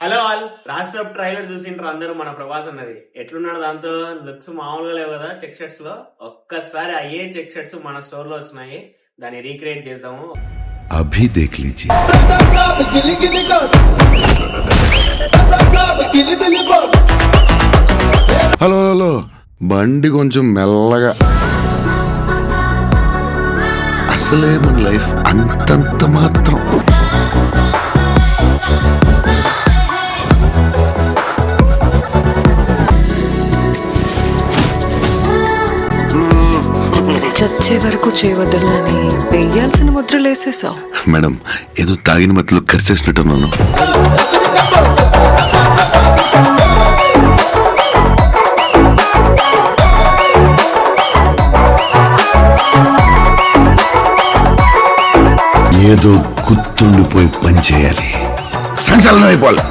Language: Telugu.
హలో ఆల్ రాష్ట్ర ట్రైలర్ చూసింటారు అందరూ. మన ప్రభాస్ అన్నది ఎట్లున్నాడు, దాంతో లుక్స్ మామూలుగా లేవు కదా. చెక్ షర్ట్స్ లో ఒక్కసారి అయ్యే చెక్ షర్ట్స్ మన స్టోర్ లో వచ్చినాయి, దాన్ని రీక్రియేట్ చేద్దాము. అభి దేఖ్ లీజియే. హలో హలో, బండి కొంచెం మెల్లగా. అసలే మన లైఫ్ అంతంత మాత్రం. చచ్చే వరకు చేయవద్దని వేయాల్సిన ముద్రలేసేసావు. మేడం, ఏదో తాగిన మత్తులో కరిసేసినట్టున్నాను. ఏదో గుర్తుండిపోయి పని చేయాలి, సంచలనం అయిపోవాలి.